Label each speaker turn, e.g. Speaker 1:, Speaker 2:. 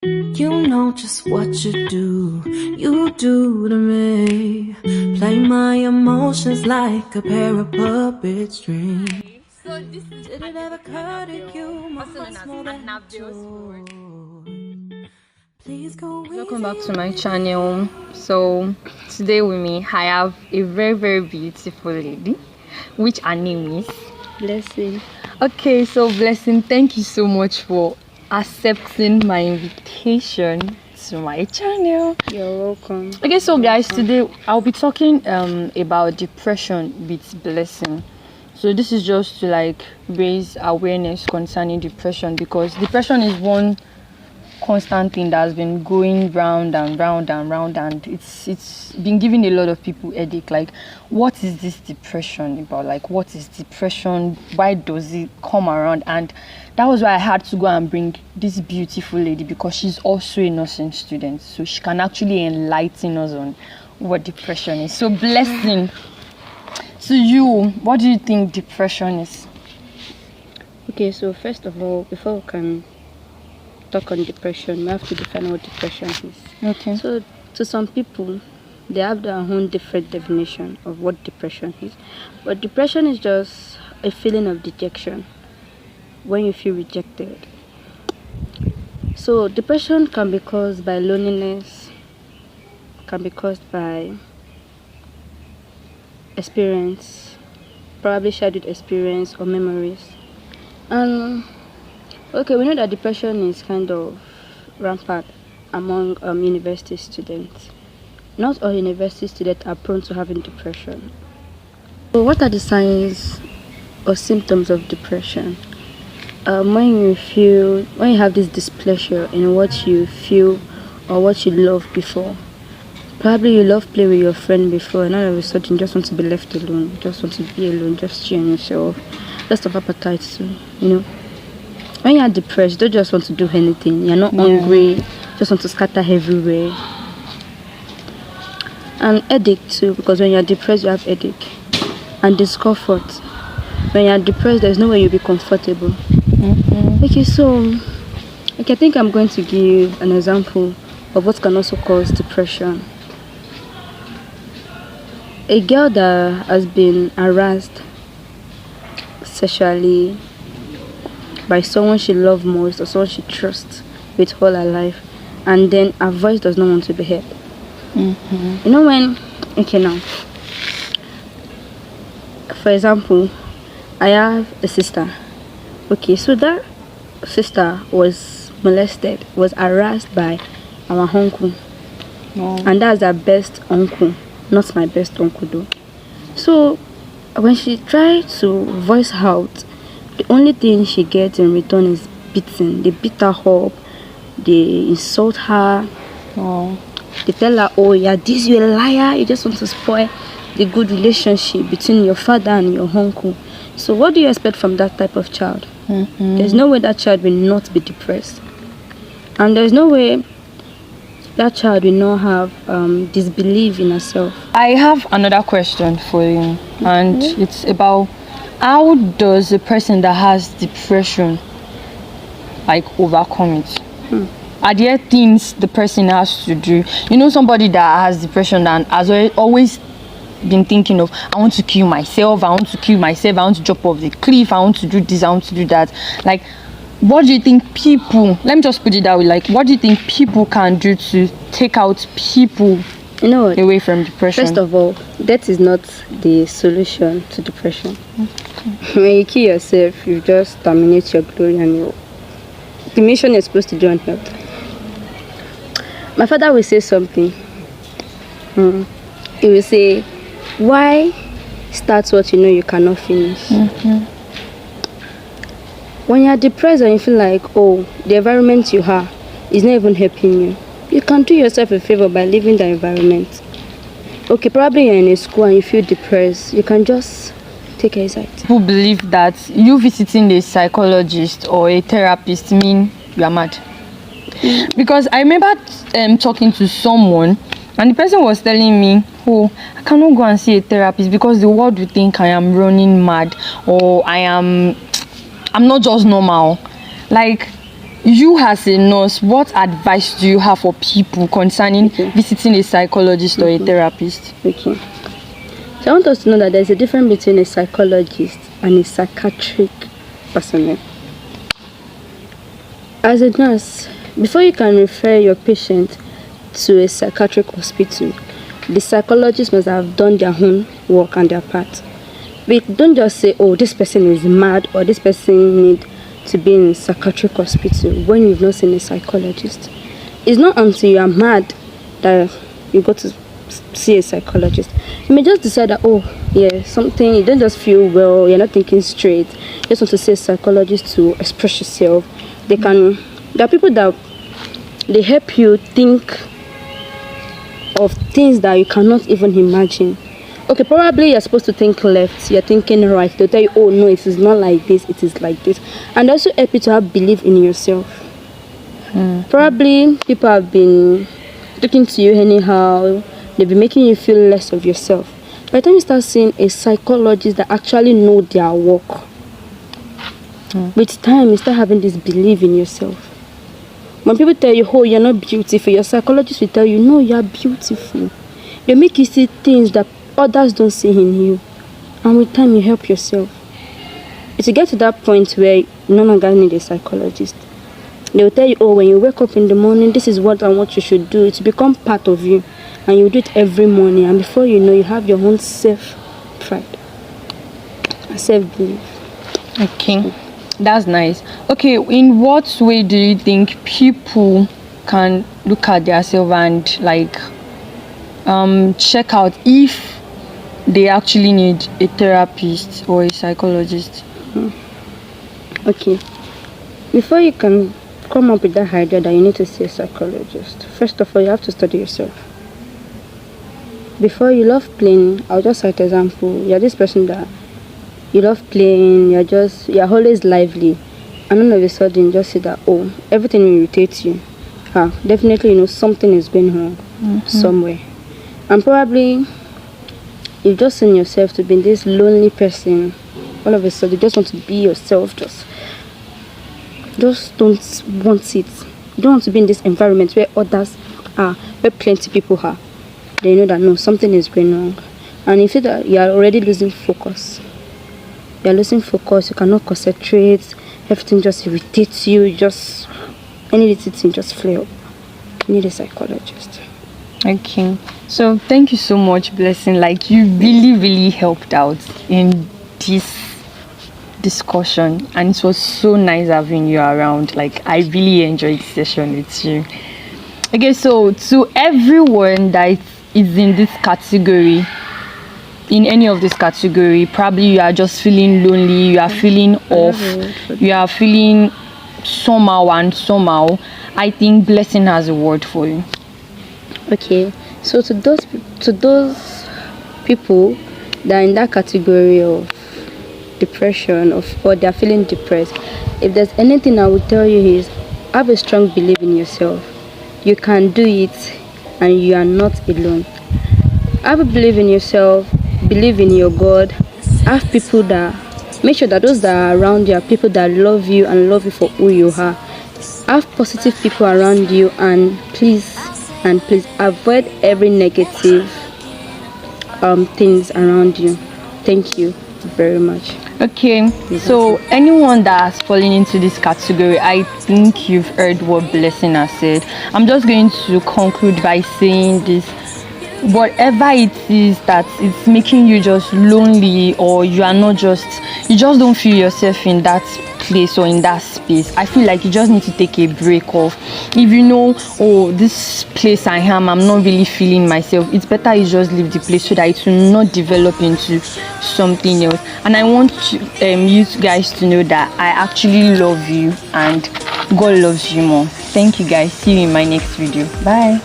Speaker 1: You know just what you do to me. Play my emotions like a pair of puppet strings.
Speaker 2: So this is
Speaker 1: Did it ever occur to you? My
Speaker 2: also known
Speaker 1: heart's
Speaker 2: as
Speaker 1: more than
Speaker 2: Anabios word.
Speaker 1: yours. Please go
Speaker 2: Welcome back to my channel. So today with me I have a very beautiful lady, which her name is
Speaker 3: Blessing.
Speaker 2: Okay, so Blessing, thank you so much for accepting my invitation to my channel.
Speaker 3: You're welcome.
Speaker 2: Okay, so guys, today I'll be talking about depression with Blessing. So this is just to like raise awareness concerning depression, because depression is one constant thing that has been going round and round and round, and it's been giving a lot of people headache. Like, what is this depression about? Like, what is depression? Why does it come around? And that was why I had to go and bring this beautiful lady, because she's also a nursing student, so she can actually enlighten us on what depression is. So Blessing, to you, what do you think depression is?
Speaker 3: Okay, so first of all, before we can talk on depression, we have to define what depression is.
Speaker 2: Okay.
Speaker 3: So to some people, they have their own different definition of what depression is. But depression is just a feeling of dejection when you feel rejected. So depression can be caused by loneliness, can be caused by experience, probably childhood experience or memories. And okay, we know that depression is kind of rampant among university students. Not all university students are prone to having depression. So what are the signs or symptoms of depression? When you have this displeasure in what you feel or what you loved before. Probably you love play with your friend before, and all of a sudden you just want to be left alone, just want to be alone, just cheer on yourself, just have appetite to, When you are depressed, you don't just want to do anything. You're not hungry, just want to scatter everywhere. And headache too, because when you're depressed, you have headache. And discomfort. When you're depressed, there's no way you'll be comfortable. Okay, so I think I'm going to give an example of what can also cause depression. A girl that has been harassed sexually by someone she loves most or someone she trusts with all her life, and then her voice does not want to be heard. Now, for example, I have a sister. Okay, so that sister was molested, was harassed by our uncle. And that's her best uncle, not my best uncle though. So when she tried to voice out, the only thing she gets in return is beating. They beat her up, they insult her, they tell her, oh yeah, this, you're a liar, you just want to spoil the good relationship between your father and your uncle. So what do you expect from that type of child? There's no way that child will not be depressed, and there's no way that child will not have disbelief in herself.
Speaker 2: I have another question for you, and it's about how does a person that has depression like overcome it? Are there things the person has to do? Somebody that has depression and has always been thinking of, I want to kill myself, I want to jump off the cliff, I want to do this, I want to do that. Like, what do you think people, let me just put it that way, like, what do you think people can do to take out people away from depression?
Speaker 3: First of all, that is not the solution to depression. When you kill yourself, you just terminate your glory and the mission you're supposed to do on earth. My father will say something. He will say, why start what you know you cannot finish? When you're depressed and you feel like, oh, the environment you are is not even helping you, you can do yourself a favor by leaving the environment. Okay, probably you're in a school and you feel depressed, you can just take a side.
Speaker 2: People believe that you visiting a psychologist or a therapist mean you are mad. Because I remember talking to someone, and the person was telling me, oh, I cannot go and see a therapist because the world will think I am running mad, or I'm not just normal. Like, you as a nurse, what advice do you have for people concerning visiting a psychologist or a therapist?
Speaker 3: Okay. So I want us to know that there's a difference between a psychologist and a psychiatric personnel. As a nurse, before you can refer your patient to a psychiatric hospital, the psychologist must have done their own work and their part. We don't just say, oh, this person is mad or this person needs to be in a psychiatric hospital when you've not seen a psychologist. It's not until you are mad that you go to see a psychologist. You may just decide that, oh, yeah, something, you don't just feel well, you're not thinking straight. You just want to see a psychologist to express yourself. There are people that they help you think of things that you cannot even imagine. Okay, probably you're supposed to think left, you're thinking right. They'll tell you, oh no, it is not like this, it is like this. And also help you to have belief in yourself. Probably people have been talking to you anyhow, they've been making you feel less of yourself. By the time you start seeing a psychologist that actually know their work, with time you start having this belief in yourself. When people tell you, oh, you're not beautiful, your psychologist will tell you, no, you're beautiful. They make you see things that others don't see in you. And with time, you help yourself. If you get to that point where you no longer need a psychologist, they will tell you, oh, when you wake up in the morning, this is what and what you should do. It's become part of you. And you do it every morning. And before you know, you have your own self-pride, self-belief.
Speaker 2: Okay. That's nice. Okay, in what way do you think people can look at themselves and like check out if they actually need a therapist or a psychologist?
Speaker 3: Okay. Before you can come up with that idea that you need to see a psychologist, first of all, you have to study yourself. Before you love playing, I'll just cite an example. You're this person that you love playing, you're always lively, and all of a sudden you just see that, oh, everything irritates you. Definitely, you know, something is going on somewhere. And probably you've just seen yourself to be this lonely person. All of a sudden you just want to be yourself, just don't want it. You don't want to be in this environment where others are, where plenty people are. Then you know that no, something is going wrong. And you feel that you are already losing focus. You're losing focus, you cannot concentrate, everything just irritates you, any little thing just flare up. You need a psychologist.
Speaker 2: Okay, so thank you so much, Blessing. Like, you really helped out in this discussion, and it was so nice having you around. Like, I really enjoyed the session with you. Okay, so to everyone that is in this category, in any of this category, probably you are just feeling lonely, you are feeling off, you are feeling somehow, I think Blessing has a word for you.
Speaker 3: Okay, so to those people that are in that category of depression or they're feeling depressed, if there's anything I would tell you is have a strong belief in yourself. You can do it and you are not alone. Have a belief in yourself, believe in your God. Have people that, make sure that those that are around you are people that love you and love you for who you are. Have positive people around you, and please avoid every negative things around you. Thank you very much.
Speaker 2: Okay, so anyone that has fallen into this category, I think you've heard what Blessing has said. I'm just going to conclude by saying this: whatever it is that it's making you just lonely, or you just don't feel yourself in that place or in that space, I feel like you just need to take a break off. If you know, oh, this place I'm not really feeling myself, it's better you just leave the place so that it will not develop into something else. And I want you guys to know that I actually love you and God loves you more. Thank you guys. See you in my next video. Bye.